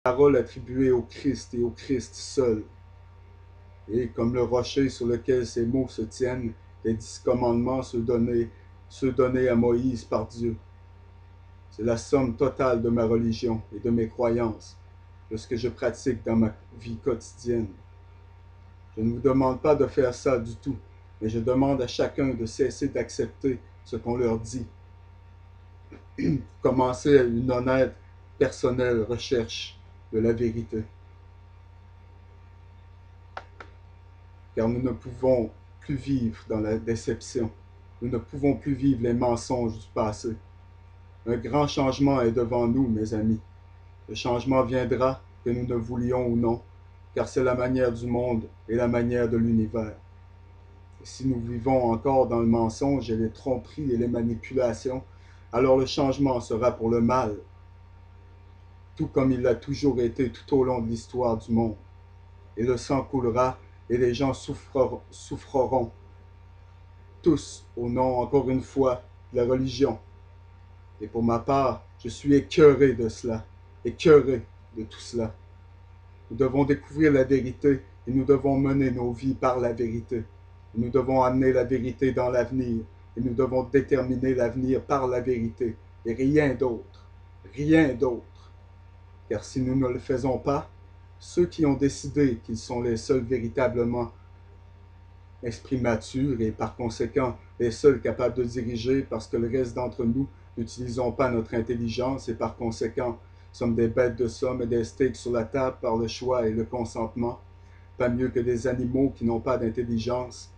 parole attribuée au Christ et au Christ seul. Et comme le rocher sur lequel ces mots se tiennent, les 10 commandements ceux donnés à Moïse par Dieu. C'est la somme totale de ma religion et de mes croyances, de ce que je pratique dans ma vie quotidienne. Je ne vous demande pas de faire ça du tout, mais je demande à chacun de cesser d'accepter ce qu'on leur dit. Commencer une honnête, personnelle recherche de la vérité. Car nous ne pouvons plus vivre dans la déception. Nous ne pouvons plus vivre les mensonges du passé. Un grand changement est devant nous, mes amis. Le changement viendra, que nous ne voulions ou non, car c'est la manière du monde et la manière de l'univers. Et si nous vivons encore dans le mensonge et les tromperies et les manipulations, alors le changement sera pour le mal, tout comme il l'a toujours été tout au long de l'histoire du monde. Et le sang coulera et les gens souffreront tous au nom, encore une fois, de la religion. Et pour ma part, je suis écœuré de cela, écœuré de tout cela. Nous devons découvrir la vérité et nous devons mener nos vies par la vérité. Nous devons amener la vérité dans l'avenir et nous devons déterminer l'avenir par la vérité et rien d'autre. Rien d'autre. Car si nous ne le faisons pas, ceux qui ont décidé qu'ils sont les seuls véritablement esprits matures et par conséquent les seuls capables de diriger parce que le reste d'entre nous n'utilisons pas notre intelligence et par conséquent sommes des bêtes de somme et des steaks sur la table par le choix et le consentement, pas mieux que des animaux qui n'ont pas d'intelligence.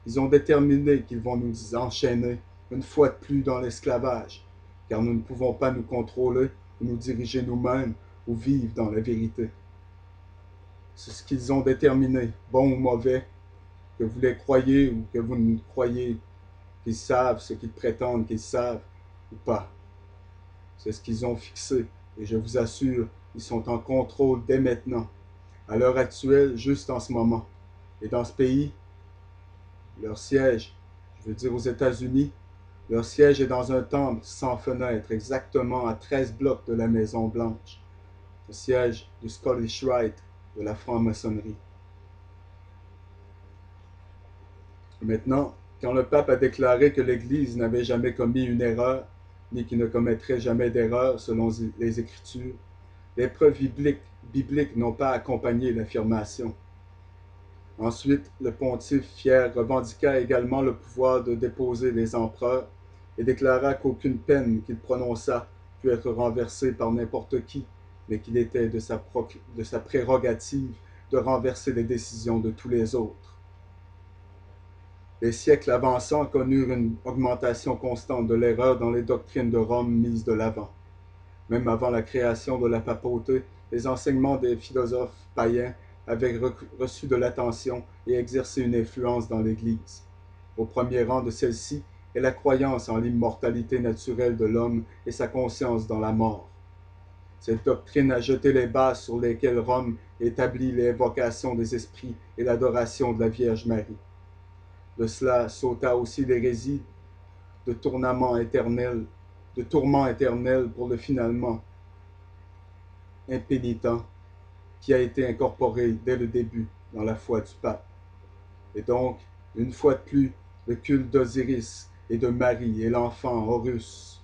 Ils ont déterminé qu'ils vont nous enchaîner une fois de plus dans l'esclavage, car nous ne pouvons pas nous contrôler ou nous diriger nous-mêmes ou vivre dans la vérité. C'est ce qu'ils ont déterminé, bon ou mauvais, que vous les croyez ou que vous ne croyez qu'ils savent ce qu'ils prétendent qu'ils savent ou pas. C'est ce qu'ils ont fixé et je vous assure, ils sont en contrôle dès maintenant, à l'heure actuelle, juste en ce moment. Et dans ce pays, leur siège, je veux dire aux États-Unis, leur siège est dans un temple sans fenêtre, exactement à 13 blocs de la Maison-Blanche, le siège du Scottish Rite de la franc-maçonnerie. Maintenant, quand le pape a déclaré que l'Église n'avait jamais commis une erreur, ni qu'il ne commettrait jamais d'erreur selon les Écritures, les preuves bibliques n'ont pas accompagné l'affirmation. Ensuite, le pontife fier revendiqua également le pouvoir de déposer les empereurs et déclara qu'aucune peine qu'il prononça put être renversée par n'importe qui, mais qu'il était de sa prérogative de renverser les décisions de tous les autres. Les siècles avançant connurent une augmentation constante de l'erreur dans les doctrines de Rome mises de l'avant. Même avant la création de la papauté, les enseignements des philosophes païens avaient reçu de l'attention et exercé une influence dans l'Église. Au premier rang de celle-ci est la croyance en l'immortalité naturelle de l'homme et sa conscience dans la mort. Cette doctrine a jeté les bases sur lesquelles Rome établit l'invocation des esprits et l'adoration de la Vierge Marie. De cela sauta aussi l'hérésie de tourments éternels pour le finalement impénitent qui a été incorporé dès le début dans la foi du pape. Et donc, une fois de plus, le culte d'Osiris et de Marie et l'enfant Horus,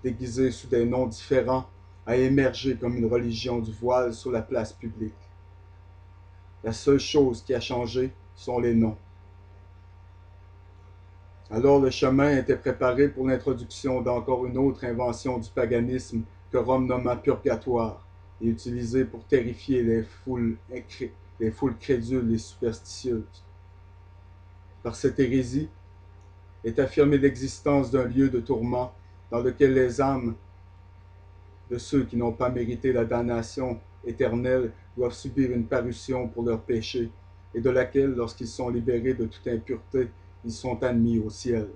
déguisé sous des noms différents, a émergé comme une religion du voile sur la place publique. La seule chose qui a changé sont les noms. Alors le chemin était préparé pour l'introduction d'encore une autre invention du paganisme que Rome nomma purgatoire et utilisée pour terrifier les foules crédules et superstitieuses. Par cette hérésie est affirmée l'existence d'un lieu de tourment dans lequel les âmes de ceux qui n'ont pas mérité la damnation éternelle doivent subir une parution pour leurs péchés et de laquelle, lorsqu'ils sont libérés de toute impureté, ils sont admis au ciel.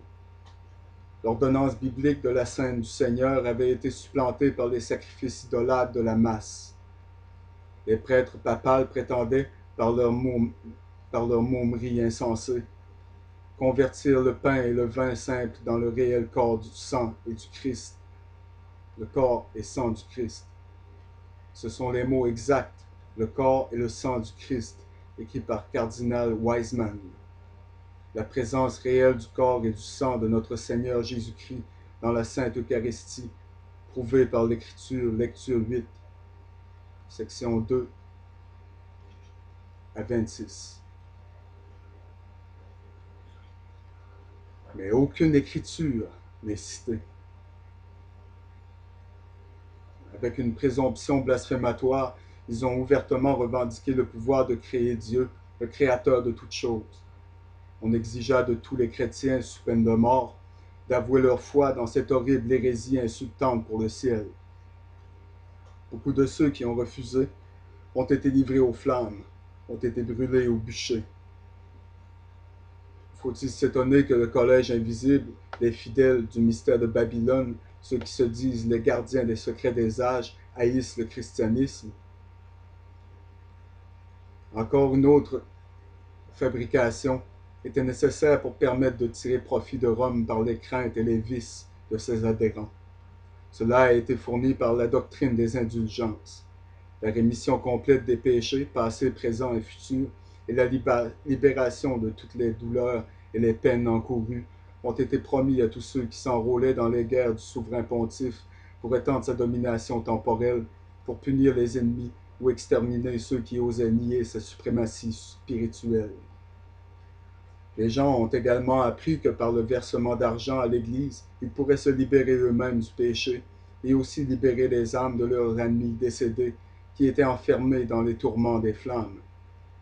L'ordonnance biblique de la Sainte du Seigneur avait été supplantée par les sacrifices idolâtres de la masse. Les prêtres papales prétendaient, par leur momerie insensée, convertir le pain et le vin simple dans le réel corps du sang et du Christ, le corps et sang du Christ. Ce sont les mots exacts, le corps et le sang du Christ, écrits par Cardinal Wiseman. La présence réelle du corps et du sang de notre Seigneur Jésus-Christ dans la Sainte Eucharistie, prouvée par l'Écriture, lecture 8, section 2 à 26. Mais aucune écriture n'est citée. Avec une présomption blasphématoire, ils ont ouvertement revendiqué le pouvoir de créer Dieu, le créateur de toutes choses. On exigea de tous les chrétiens, sous peine de mort, d'avouer leur foi dans cette horrible hérésie insultante pour le ciel. Beaucoup de ceux qui ont refusé ont été livrés aux flammes, ont été brûlés au bûcher. Faut-il s'étonner que le collège invisible, les fidèles du mystère de Babylone, ceux qui se disent les gardiens des secrets des âges, haïssent le christianisme? Encore une autre fabrication était nécessaire pour permettre de tirer profit de Rome par les craintes et les vices de ses adhérents. Cela a été fourni par la doctrine des indulgences. La rémission complète des péchés, passés, présents et futurs, et la libération de toutes les douleurs et les peines encourues ont été promis à tous ceux qui s'enrôlaient dans les guerres du souverain pontife pour étendre sa domination temporelle, pour punir les ennemis ou exterminer ceux qui osaient nier sa suprématie spirituelle. Les gens ont également appris que par le versement d'argent à l'Église, ils pourraient se libérer eux-mêmes du péché et aussi libérer les âmes de leurs amis décédés qui étaient enfermés dans les tourments des flammes.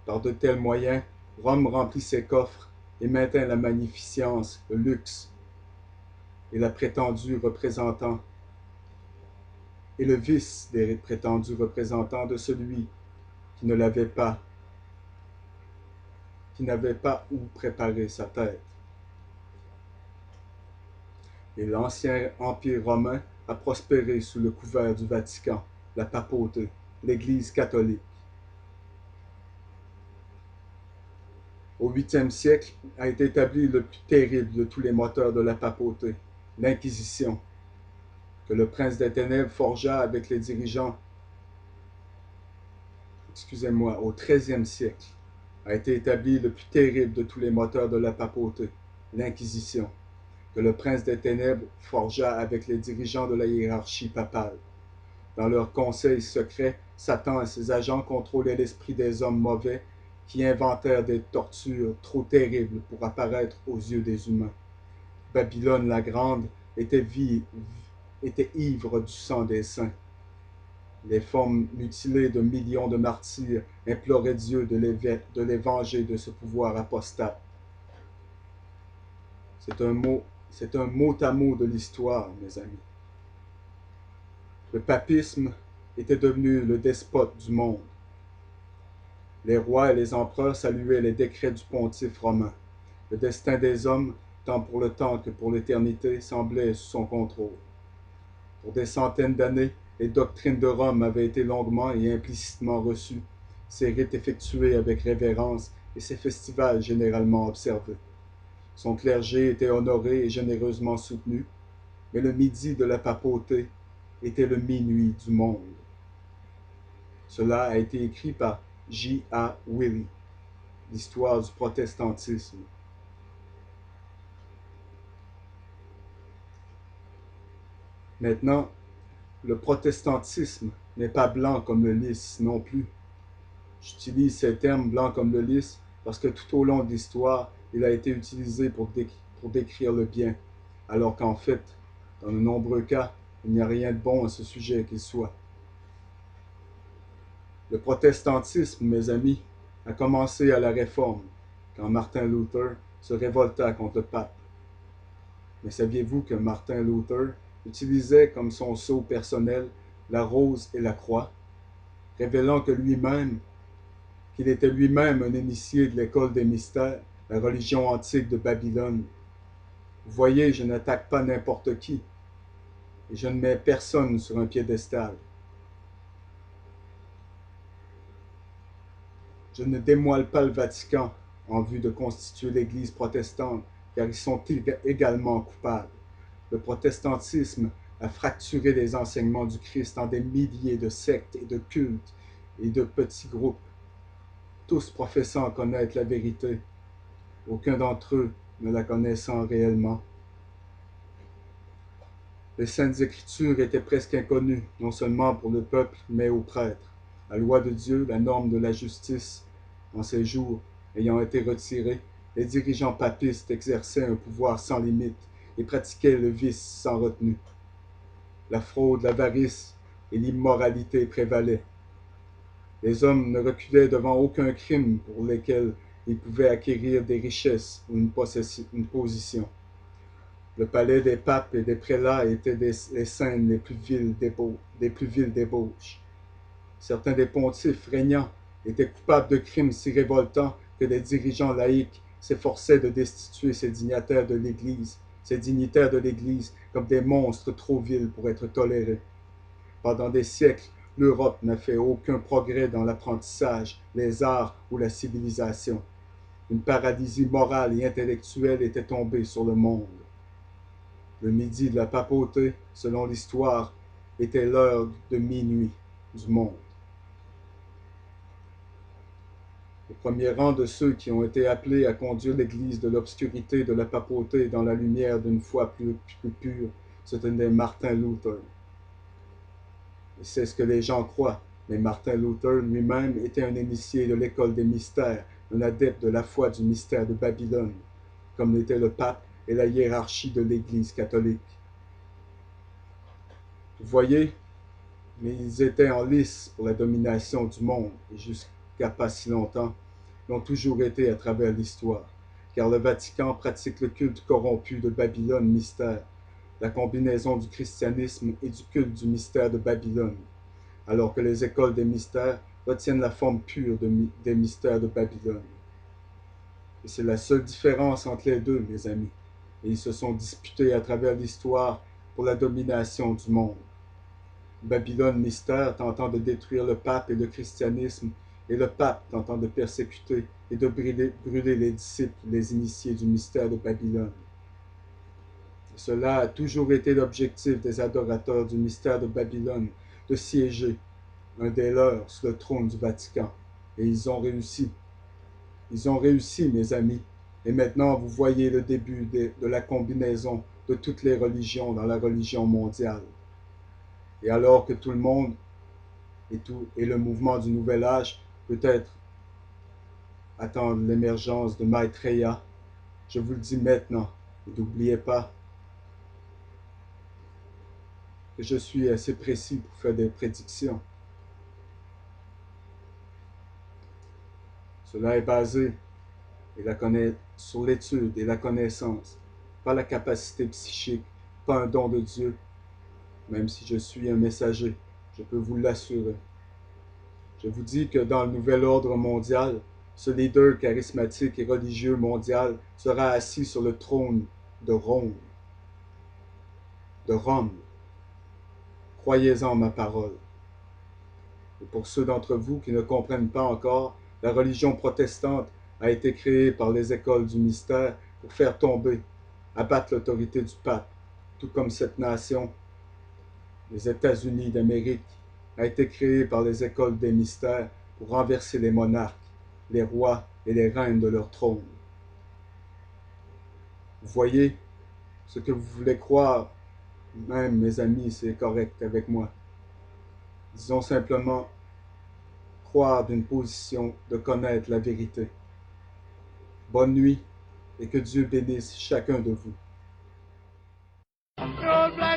Par de tels moyens, Rome remplit ses coffres et maintint la magnificence, le luxe et la prétendue représentant et le vice des prétendus représentants de celui qui ne l'avait pas, qui n'avait pas où préparer sa tête. Et l'ancien empire romain a prospéré sous le couvert du Vatican, la papauté, l'Église catholique. Au 8e siècle a été établi le plus terrible de tous les moteurs de la papauté, l'Inquisition, que le prince des ténèbres forgea avec les dirigeants. Au 13e siècle a été établi le plus terrible de tous les moteurs de la papauté, l'Inquisition, que le prince des ténèbres forgea avec les dirigeants de la hiérarchie papale. Dans leurs conseils secrets, Satan et ses agents contrôlaient l'esprit des hommes mauvais qui inventèrent des tortures trop terribles pour apparaître aux yeux des humains. Babylone la Grande était ivre du sang des saints. Les formes mutilées de millions de martyrs imploraient Dieu de les venger de ce pouvoir apostate. C'est un mot à mot de l'histoire, mes amis. Le papisme était devenu le despote du monde. Les rois et les empereurs saluaient les décrets du pontife romain. Le destin des hommes, tant pour le temps que pour l'éternité, semblait sous son contrôle. Pour des centaines d'années, les doctrines de Rome avaient été longuement et implicitement reçues, ses rites effectués avec révérence et ses festivals généralement observés. Son clergé était honoré et généreusement soutenu, mais le midi de la papauté était le minuit du monde. Cela a été écrit par J.A. Willey, l'histoire du protestantisme. Maintenant, le protestantisme n'est pas blanc comme le lys non plus. J'utilise ces termes blanc comme le lys parce que tout au long de l'histoire, il a été utilisé pour décrire le bien, alors qu'en fait, dans de nombreux cas, il n'y a rien de bon à ce sujet qu'il soit. Le protestantisme, mes amis, a commencé à la Réforme, quand Martin Luther se révolta contre le pape. Mais saviez-vous que Martin Luther utilisait comme son sceau personnel la rose et la croix, révélant qu'il était lui-même un initié de l'école des mystères, la religion antique de Babylone. Vous voyez, je n'attaque pas n'importe qui, et je ne mets personne sur un piédestal. Je ne démoile pas le Vatican en vue de constituer l'Église protestante, car ils sont également coupables. Le protestantisme à fracturer les enseignements du Christ en des milliers de sectes et de cultes et de petits groupes, tous professant connaître la vérité, aucun d'entre eux ne la connaissant réellement. Les Saintes Écritures étaient presque inconnues, non seulement pour le peuple, mais aux prêtres. La loi de Dieu, la norme de la justice, en ces jours, ayant été retirée, les dirigeants papistes exerçaient un pouvoir sans limite et pratiquaient le vice sans retenue. La fraude, l'avarice et l'immoralité prévalaient. Les hommes ne reculaient devant aucun crime pour lequel ils pouvaient acquérir des richesses ou une position. Le palais des papes et des prélats était les scènes des plus viles débauches. Certains des pontifes régnants étaient coupables de crimes si révoltants que les dirigeants laïcs s'efforçaient de destituer ces dignitaires de l'Église comme des monstres trop vils pour être tolérés. Pendant des siècles, l'Europe n'a fait aucun progrès dans l'apprentissage, les arts ou la civilisation. Une paralysie morale et intellectuelle était tombée sur le monde. Le midi de la papauté, selon l'histoire, était l'heure de minuit du monde. Au premier rang de ceux qui ont été appelés à conduire l'Église de l'obscurité de la papauté dans la lumière d'une foi plus pure, se tenait Martin Luther. Et c'est ce que les gens croient, mais Martin Luther lui-même était un initié de l'école des mystères, un adepte de la foi du mystère de Babylone, comme l'était le pape et la hiérarchie de l'Église catholique. Vous voyez, mais ils étaient en lice pour la domination du monde, et jusqu'à pas si longtemps, l'ont toujours été à travers l'histoire, car le Vatican pratique le culte corrompu de Babylone mystère, la combinaison du christianisme et du culte du mystère de Babylone, alors que les écoles des mystères retiennent la forme pure des mystères de Babylone. Et c'est la seule différence entre les deux, mes amis, et ils se sont disputés à travers l'histoire pour la domination du monde. Babylone mystère tentant de détruire le pape et le christianisme, et le pape tentant de persécuter et de brûler les disciples, les initiés du mystère de Babylone. Et cela a toujours été l'objectif des adorateurs du mystère de Babylone, de siéger, un des leurs, sur le trône du Vatican. Et ils ont réussi. Ils ont réussi, mes amis. Et maintenant, vous voyez le début de la combinaison de toutes les religions dans la religion mondiale. Et alors que tout le monde et le mouvement du nouvel âge peut-être attendre l'émergence de Maitreya, je vous le dis maintenant, et n'oubliez pas que je suis assez précis pour faire des prédictions. Cela est basé sur l'étude et la connaissance, pas la capacité psychique, pas un don de Dieu, même si je suis un messager, je peux vous l'assurer. Je vous dis que dans le nouvel ordre mondial, ce leader charismatique et religieux mondial sera assis sur le trône de Rome. De Rome. Croyez-en ma parole. Et pour ceux d'entre vous qui ne comprennent pas encore, la religion protestante a été créée par les écoles du mystère pour faire tomber, abattre l'autorité du pape, tout comme cette nation, les États-Unis d'Amérique, a été créée par les écoles des mystères pour renverser les monarques, les rois et les reines de leur trône. Vous voyez, ce que vous voulez croire, même mes amis, c'est correct avec moi. Disons simplement croire d'une position de connaître la vérité. Bonne nuit et que Dieu bénisse chacun de vous.